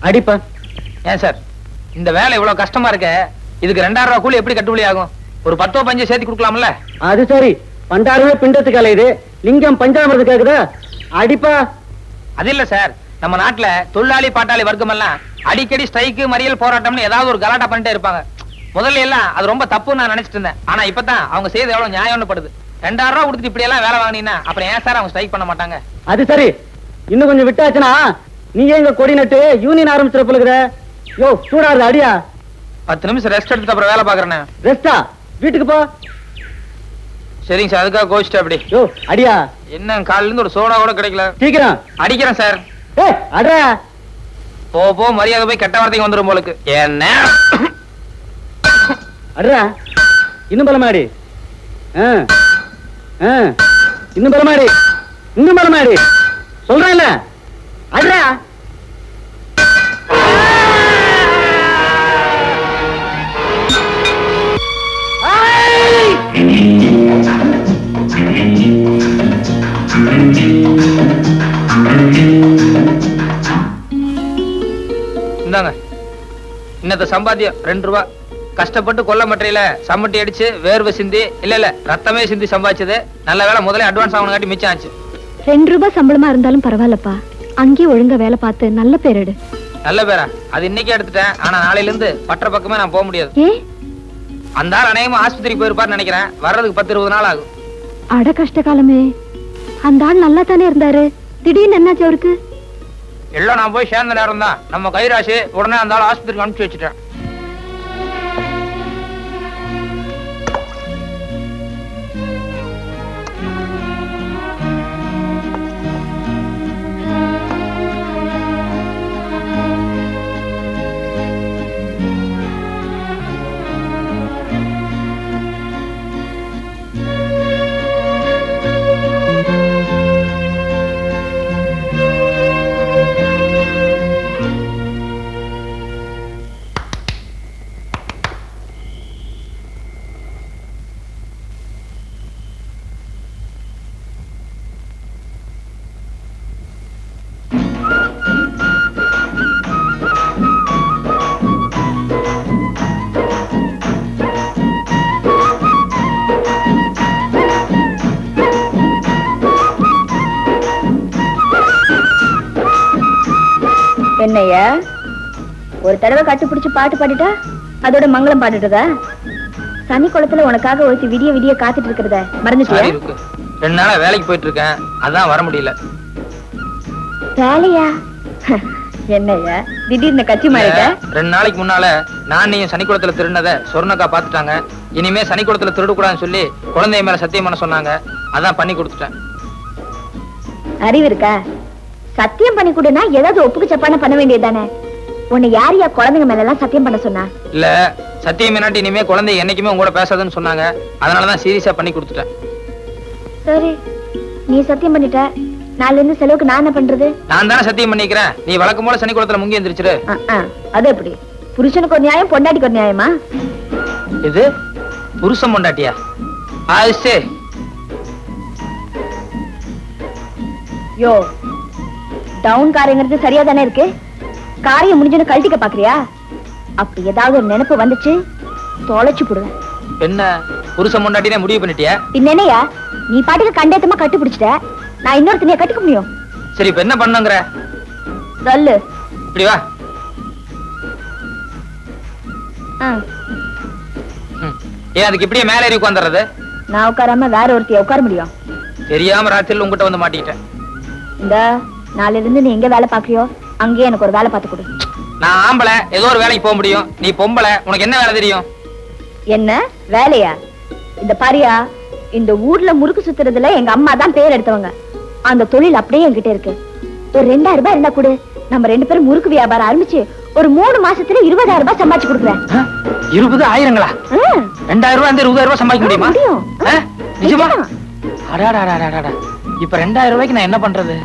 அடிப்பா. ஏன் சார் இந்த வேலை இவ்வளவு கஷ்டமா இருக்க, இதுக்கு 2000 ரூபாய் கூலி எப்படி கட்டுப்படி ஆகும்? ஒரு 10 15 சேர்த்து கொடுக்கலாம்ல? அது சரி, பண்டாரமே பிண்டத்துக்கு அலையுது, லிங்கம் பஞ்சாமிரது கேக்குதா? அடிப்பா. அது இல்ல சார், நம்ம நாட்டுல தொழிலாளி பாட்டாளி வர்க்கம் எல்லாம் அடிக்கடி ஸ்ட்ரைக்கு மறியல் போராட்டம்னு ஏதாவது ஒரு கலாட்டா பண்ணிட்டே இருப்பாங்க. முதல்ல எல்லாம் அது ரொம்ப தப்புன்னு நான் நினைச்சிட்டு இருந்தேன். ஆனா இப்பதான் அவங்க செய்து எவ்வளவு நியாயம்னு படுது. 2000 ரூபாய் கொடுத்துட்டு இப்படி எல்லாம் வேலை வாங்கினீங்கன்னா அப்புறம் ஏன் சார் அவங்க ஸ்ட்ரைக் பண்ண மாட்டாங்க? அது சரி, இன்னும் கொஞ்சம் விட்டாச்சுன்னா நீ எங்க கொடி நட்டு யூனியன் ஆரம்பிச்சிட போலுகிற. யோ சூடாது அடியா. 10 நிமிஷம் ரெஸ்ட் எடுத்துட்டு அப்புறம் வேலை பாக்குறேன். ரெஸ்டா? வீட்டுக்கு போ. சரிங்க சார், அதுக்காக கோச்சிட்டு அப்படி. யோ அடியா. என்ன காலையில இருந்து ஒரு சோடா கூட கிடைக்கல. சீக்கிரம் அடிக்கிறேன் சார். அடா போ மரியாதை போய் கெட்ட வார்த்தைக்கு வந்துடும் போலுக்கு. என்ன அடா, இன்னும் பலமாடி. இன்னும் பலமாடி, இன்னும் பலமாடி சொல்றேன்ல. அடா இந்தாங்க இன்னத்த சம்பாத்தியம் 2 ரூபாய். கஷ்டப்பட்டு கொல்ல மட்டையில சம்மட்டி அடிச்சு வேர்வை சிந்தி இல்ல ரத்தமே சிந்தி சம்பாதிச்சது. நல்ல வேலை முதல்ல அட்வான்ஸ் ஆகணுங்காட்டி மிச்சம் ஆச்சு. 2 ரூபாய் சம்பளமா இருந்தாலும் பரவாயில்லப்பா, அங்கேயே ஒழுங்கா வேலை பார்த்து நல்ல பேர் எடு. நல்ல பேரா? அது இன்னைக்கே எடுத்துட்டேன். ஆனா நாளையில இருந்து பற்ற பக்கமே நான் போக முடியாது. அந்த ஆள் அநேகமா ஆஸ்பத்திரிக்கு போயிருப்பாருன்னு நினைக்கிறேன். வர்றதுக்கு 10-20 நாள் ஆகும். அட கஷ்ட காலமே, அந்த ஆள் நல்லா தானே இருந்தாரு, திடீர்னு என்னாச்சு அவருக்கு? எல்லாம் நான் போய் சேர்ந்த நேரம் தான் நம்ம கைராசி உடனே அந்த ஆள் ஆஸ்பத்திரிக்கு அனுப்பிச்சு வச்சுட்டேன். என்னையா ஒரு தடவை கட்டுப்பிடிச்சு பாட்டு பாடிட்டா அதோட மங்களம் பாடிட்டதா? சனி குளத்துல உனக்காக ஒருத்தி விடிய விடிய காத்துட்டு இருக்கிறத மறந்துட்டியா? 2 நாளா வேலைக்கு போயிட்டு இருக்கேன், அதான் வர முடியல. வேலையா? என்னையா திடீர்னு கட்சி மாறிட்ட? 2 நாளைக்கு முன்னால நானையும் சனிக்குளத்துல திருடினத சொர்ணக்கா பாத்துட்டாங்க. இனிமே சனிக்குளத்துல திருடக்கூடாதுன்னு சொல்லி குழந்தைய மேல சத்தியம் பண்ண சொன்னாங்க. அதான் பண்ணி கொடுத்துட்டேன். அறிவு இருக்கா? சத்தியம் பண்ணி கொடுனா ஏதாவது ஒப்புக்கு சப்பான பண்ண வேண்டியதானே? உன்னை யார் யா குழந்தைங்க மேல எல்லாம் சத்தியம் பண்ண சொன்னா? இல்ல சத்தியம் என்னாட்டி இனிமே குழந்தை என்னைக்குமே உங்களோட பேசாதுன்னு சொன்னாங்க. அதனாலதான் சீரியஸா பண்ணி கொடுத்துட்டேன். சரி, நீ சத்தியம் பண்ணிட்ட, நாளைல இருந்து செலவுக்கு நான் என்ன பண்றது? நான் தானே சத்தியம் பண்ணிக்கிறேன். நீ வழக்கம் போல சனிக்குளத்துல முங்கி எந்திரிச்சிரு. அது எப்படி? புருஷனுக்கு ஒரு நியாயம், பொண்டாட்டிக்கு ஒரு நியாயமா? இது புருஷன் பொண்டாட்டியா? ஆயிஷே யோ, டவுன் காரியங்கிறது சரியா தானே இருக்கு? காரியம் முடிஞ்சு கழட்டிக்க பாக்குறியா? அப்படி ஏதாவது ஒரு நினைப்பு வந்துச்சு தொலைச்சு போடுவேன். என்ன புருஷன் பொண்டாட்டினே முடிவு பண்ணிட்டியா? என்னையா நீ பாட்டுக்கு கண்டேத்தமா கட்டி பிடிச்சிட்ட, நான் இன்னொருத்தனைய கட்டிக்க முடியும்? சரி, இப்ப என்ன பண்ணுங்கற சொல்லு. இப்படி வா. ஏன் அதுக்கு இப்படியே மேல ஏறி உட்கார்ந்துறது? நான் உட்காராம வேற ஒருத்தைய உட்கார முடியும்? தெரியாம ராத்திரில உங்ககிட்ட வந்து மாட்டிக்கிட்டேன். இந்த நாளைல இருந்து நீ எங்க வேலை பாக்குறியோ அங்கேயே எனக்கு ஒரு வேலை பார்த்து கொடு. நான் ஆம்பளை, ஏதோ ஒரு வேலைக்கு போக முடியும். நீ பொம்பளை, உனக்கு என்ன வேலை தெரியும்? என்ன வேலையா? இந்த பாரியா, இந்த ஊர்ல முறுக்கு சுத்துறதுல எங்க அம்மா தான் பேர் எடுத்தவங்க. அந்த தொழில் அப்படியே என்கிட்ட இருக்கு. ஒரு 2000 ரூபாய் இருந்தா கூட நம்ம 2 பேரும் முறுக்கு வியாபாரம் ஆரம்பிச்சு ஒரு 3 மாசத்துல 20,000 ரூபாய் சம்பாதிச்சு கொடுக்குறேன். 20,000ங்களா? 2000 ரூபாய் 20,000 ரூபாய் சம்பாதிக்க முடியுமா? நிஜமா? அடாடாடாடாடா, இப்ப 2000 ரூபாய்க்கு நான் என்ன பண்றது?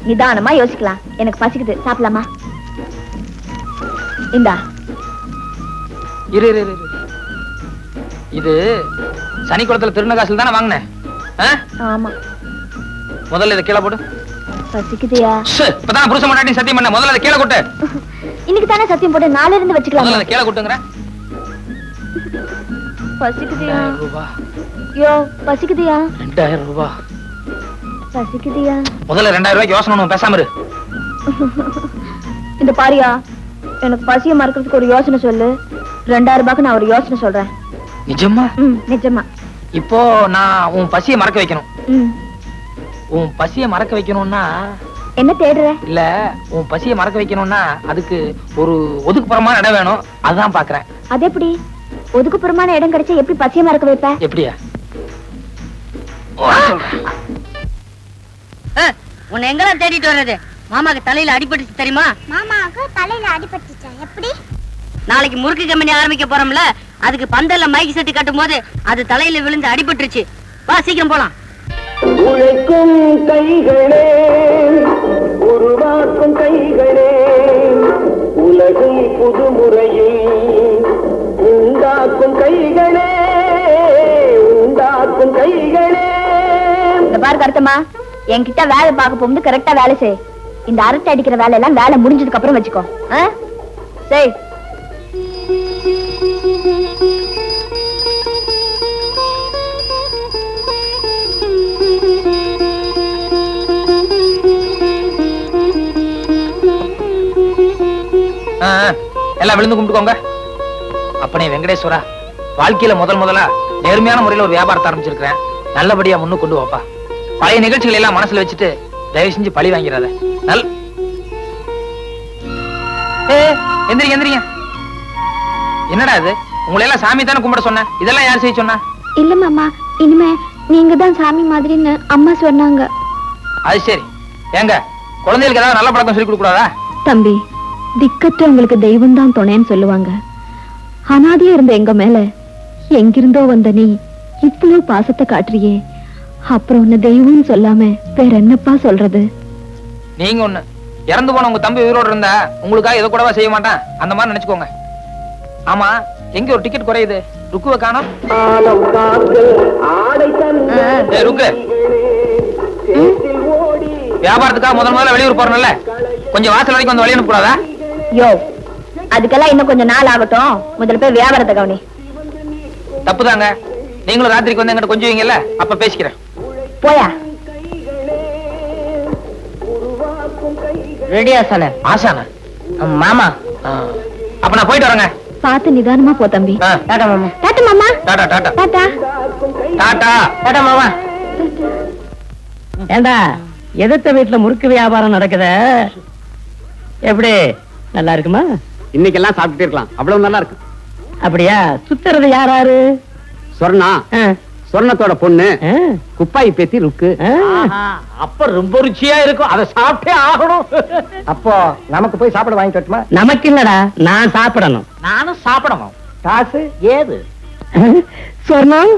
நிதானமா யோசிக்கலாம். எனக்கு பசிக்குது, சாப்பிடலாமா? இந்தா. இரு இரு இரு. இது சனிக்குளத்துல திருந காசுல தானே வாங்கினேன்? ஆமா. முதல்ல இதை கீழே போடு. பசிக்குதியா? இப்பதான் புருஷன் முன்னாடி சத்தியம் பண்ண. முதல்ல இதை கீழே கொட்டு. இன்னைக்கு தானே சத்தியம் போட்டு நாளைல இருந்து வச்சுக்கலாம். முதல்ல கீழே கூட்டுங்கற. பசிக்குதியா? 2000 ரூபாய். யோ பசிக்குதியா? 2000 ரூபாய். பசிக்குதியா? முதல்ல 2000 ரூபாய்க்கு யோசனை பண்ணு, பேசாம இரு. இந்த பாரியா, எனக்கு பசிய மறக்கிறதுக்கு ஒரு யோசனை சொல்லு. 2000 ரூபாய்க்கு நான் ஒரு யோசனை சொல்றேன். நிஜமா? நிஜமா. இப்போ நான் உன் பசியை மறக்க வைக்கணும். உன் பசியை மறக்க வைக்கணும்னா என்ன தேடுற? இல்ல, உன் பசியை மறக்க வைக்கணும்னா அதுக்கு ஒரு ஒதுக்குப்புறமான இடம் வேணும். அதான் பாக்குறேன். அது எப்படி? ஒதுக்குப்புறமான இடம் கிடைச்சா எப்படி பசிய மறக்க வைப்ப? எப்படியா? உன்னை எங்கெல்லாம் தேடிட்டு வர்றது? மாமாக்கு தலையில அடிபட்டுச்சு தெரியுமா? மாமாவுக்கு தலையில அடிபட்டுச்சா? எப்படி? நாளைக்கு முறுக்கு கம்பெனி ஆரம்பிக்க போறோம்ல, அதுக்கு பந்தல்ல மைக் செட்டு கட்டும் போது அது தலையில விழுந்து அடிபட்டுருச்சு. வா சீக்கிரம் போலாம். உழைக்கும் கைகளே, உருவாக்கும் கைகளே, உலகும் புதுமுறையில் உண்டாக்கும் கைகளே, உண்டாக்கும் கைகளே. இந்த பாரு கருத்தம்மா, என்கிட்ட வேலை பார்க்க போகும்போது கரெக்டா வேலை செய். இந்த அரட்டை அடிக்கிற வேலை எல்லாம் வேலை முடிஞ்சதுக்கு அப்புறம் வச்சுக்கோ. சரி. எல்லாம் விழுந்து கும்பிட்டுக்கோங்க. அப்பனே வெங்கடேஸ்வரா, வாழ்க்கையில முதலா நேர்மையான முறையில ஒரு வியாபாரத்தை ஆரம்பிச்சிருக்கிறேன். நல்லபடியா முன்னு கொண்டு வாப்பா. பழைய நிகழ்ச்சிகள் எல்லாம் மனசுல வச்சுட்டு தயவு செஞ்சு பழி வாங்கிறாத. எந்திரிங்க எந்திரிங்க. என்னடா இது? உங்களை எல்லாம் சாமி தானே கும்பிட சொன்ன, இதெல்லாம் யார் செய்ய சொன்னா? இல்ல மாமா, இனிமே நீங்க தான் சாமி மாதிரின்னு அம்மா சொன்னாங்க. அது சரி. ஏங்க, குழந்தைகளுக்கு ஏதாவது நல்ல பழக்கம் சொல்லி கொடுக்க கூடாதா? தம்பி, திக்கற்றவங்களுக்கு தெய்வம் தான் துணைன்னு சொல்லுவாங்க. அனாதையா இருந்த எங்க மேல எங்கிருந்தோ வந்த நீ இவ்வளவு பாசத்தை காட்டுறியே, அப்புறம் உன்ன தெய்வம்னு சொல்லாம வேற என்னப்பா சொல்றது? நீங்க ஒண்ணு, இறந்து போன உங்க தம்பி உயிரோடு இருந்தா உங்களுக்காக எதை கூடவா செய்ய மாட்டான், அந்த மாதிரி நினைச்சுக்கோங்க. ஆமா, எங்க ஒரு டிக்கெட் குறையுது? ருக்குவை காணோம். ருக்கு, வியாபாரத்துக்காக முதல்ல வெளியூர் போறோம்ல, கொஞ்சம் வாசல் வரைக்கும் வந்து வழி அனுப்பக்கூடாதா? யோ, அதுக்கெல்லாம் இன்னும் கொஞ்சம் நாள் ஆகட்டும். முதல்ல போய் வியாபாரத்தை கவனி. தப்புதாங்க. நீங்களும் ராத்திரிக்கு வந்து எங்கிட்ட கொஞ்சம் வைங்கல்ல, அப்ப பேசிக்கிறேன். போயா. ரெடியா சான? ஆசான மாமா. அப்ப நான் போயிட்டு வரேங்க. பார்த்து நிதானமா போ தம்பி. டாடா மாமா. டாட்டா மாமா. டாடா டாடா டாட்டா டாடா டாடா மாமா. ஏண்டா, எதிர்த்த வீட்டுல முறுக்கு வியாபாரம் நடக்குத? எப்படி, நல்லா இருக்குமா? இன்னைக்கெல்லாம் சாப்பிட்டு இருக்கலாம், அவ்வளவு நல்லா இருக்கு. அப்படியா? சுத்துறது யாராரு? சொர்ணா, சொர்ணத்தோட பொண்ணு குப்பாய் பேத்தி ருக்கு. அப்ப ரொம்ப ருச்சியா இருக்கும், அதை சாப்பிட்டே ஆகணும். அப்போ நமக்கு போய் சாப்பிட வாங்கி தட்டுமா? நமக்கு இல்லடா, நான் சாப்பிடணும். நானும் சாப்பிடணும். காசு ஏது? சொர்ணம்,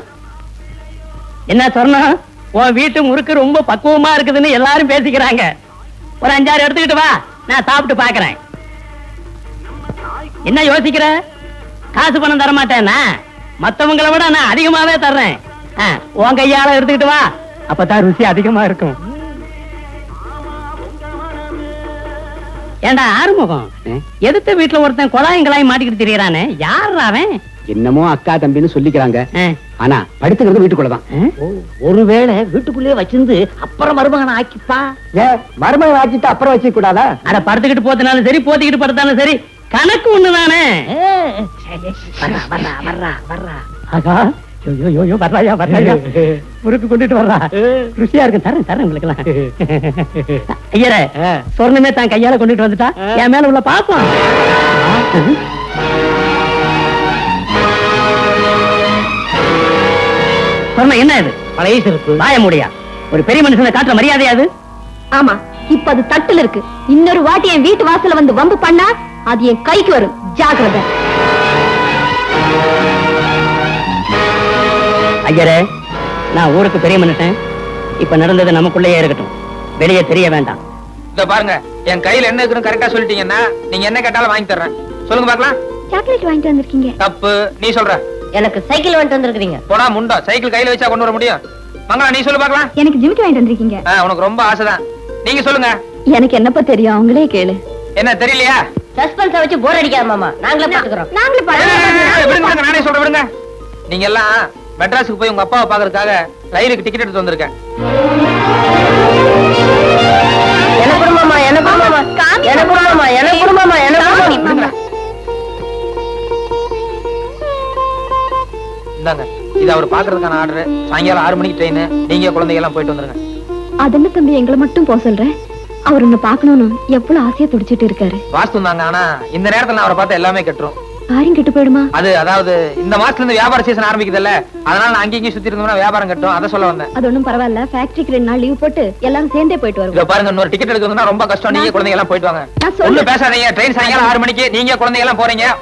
என்ன சொர்ணம், உன் வீட்டு முறுக்கு ரொம்ப பக்குவமா இருக்குதுன்னு எல்லாரும் பேசிக்கிறாங்க. ஒரு 5-6 எடுத்துக்கிட்டு வா, நான் சாப்பிட்டு பாக்குறேன். என்ன யோசிக்கிற? காசு பணம் தர மாட்டேன்னா, மத்தவங்களை விட நான் அதிகமாவே தர்றேன். உன் கையால எடுத்துக்கிட்டு வா, அப்பதான் ருசி அதிகமா இருக்கும். ஏண்டா ஆறுமுகம், எதிர்த்த வீட்டுல ஒருத்தன் குழாயங்களாய் மாட்டிக்கிட்டு திரியறானே, யார் அவன்? என்னமோ அக்கா தம்பின்னு சொல்லிக்கிறாங்க, ஆனா படுத்துக்கிறது வீட்டுக்குள்ளதான். ஒருவேளை வீட்டுக்குள்ளேயே வச்சிருந்து அப்புறம் மருமகனை ஆக்கிப்பா. மருமகன் ஆக்கிட்டு அப்புறம் வச்சு கூடாதா? அட, படுத்துக்கிட்டு போத்தினாலும் சரி, போத்திக்கிட்டு படுத்தாலும் சரி, கணக்கு ஒண்ணுதானே. முறுக்கு கொண்டுட்டு வர்றா, ருசியா இருக்கு. தரேன் தரேன் உங்களுக்கு எல்லாம். ஐயரே, சொர்ணமே தான் கையால கொண்டுட்டு வந்துட்டா, என் மேல உள்ள பாப்போம். சொர்ணம், என்ன இது? பழைய சிறப்பு வாய முடியா? ஒரு பெரிய மனுஷனை காட்டுற மரியாதையாது? ஆமா, இப்ப அது தட்டுல இருக்கு. இன்னொரு வாட்டி என் வீட்டு வாசல்ல வந்து வம்பு பண்ணா அது என் கைக்கு வரும். ஜாக்கிரதை. ஐயரே, நான் ஊருக்கு பெரிய மனுஷன். இப்ப நடந்தது நமக்குள்ளேயே இருக்கட்டும், வெளியே தெரிய வேண்டாம். இத பாருங்க, என் கையில என்ன இருக்குன்னு கரெக்டா சொல்லிட்டீங்கன்னா நீங்க என்ன கேட்டாலும் வாங்கி தர்றேன். சொல்லுங்க பாக்கலாம். சாக்லேட் வாங்கிட்டு வந்திருக்கீங்க. தப்பு, நீ சொல்ற. எனக்கு சைக்கிள் வாங்கிட்டு வந்திருக்கீங்க. போடா முண்டா, சைக்கிள் கையில வச்சா கொண்டு வர முடியும்? மங்களா, நீ சொல்லு பாக்கலாம். எனக்கு ஜிமிக்கி வாங்கிட்டு வந்திருக்கீங்க. உனக்கு ரொம்ப ஆசைதான். நீங்க சொல்லுங்க. எனக்கு என்னப்பா தெரியும், அவங்களே கேளு. என்ன தெரியலையா? சஸ்பென்ஸ வச்சு போர் அடிக்காத மாமா நாங்களே பாத்துக்கிறோம். விடுங்க விடுங்க, நானே சொல்றேன் விடுங்க. நீங்க எல்லாம் மெட்ராஸுக்கு போய் உங்க அப்பாவை பாக்குறதுக்காக ரயிலுக்கு டிக்கெட் எடுத்து வந்திருக்கேன். என்ன குடும்பமா என்ன குடும்பமா என்ன குடும்பமா என்ன குடும்பமா என்ன விடுங்க. இந்தாங்க, இது அவர் பாக்குறதுக்கான ஆர்டர். சாயங்காலம் 6 மணிக்கு ட்ரெயின். நீங்க குழந்தைங்க எல்லாம் போயிட்டு வந்துருங்க. அதென்ன தம்பி எங்களை மட்டும் போக சொல்றேன். அவர் உன்னை பாக்கணும்னு எவ்வளவு ஆசையா துடிச்சிட்டு இருக்காரு. வாஸ்து தாங்க, ஆனா இந்த நேரத்துல நான் அவரை பார்த்தா எல்லாமே கெட்டுரும். காரியம் கெட்டு போயிடுமா? அது அதாவது இந்த மாசத்துல இருந்து வியாபார சீசன் ஆரம்பிக்குதுல்ல, அதனால நான் அங்கேயும் சுத்தி இருந்தோம்னா வியாபாரம் கட்டும். அதை சொல்ல வந்தேன். அது ஒண்ணும் பரவாயில்ல. ஃபேக்டரிக்கு 2 நாள் லீவ் போட்டு எல்லாரும் சேர்ந்தே போயிட்டு வருவோம். இத பாருங்க, இன்னொரு டிக்கெட் எடுக்கணும்னா ரொம்ப கஷ்டம். நீங்க குழந்தைங்க எல்லாம் போயிட்டு வாங்க. நான் சொல்றேன். ஒண்ணும் பேசாதீங்க. ட்ரெயின் சாயங்காலம் 6 மணிக்கு. நீங்க குழந்தைங்க எல்லாம் போறீங்க.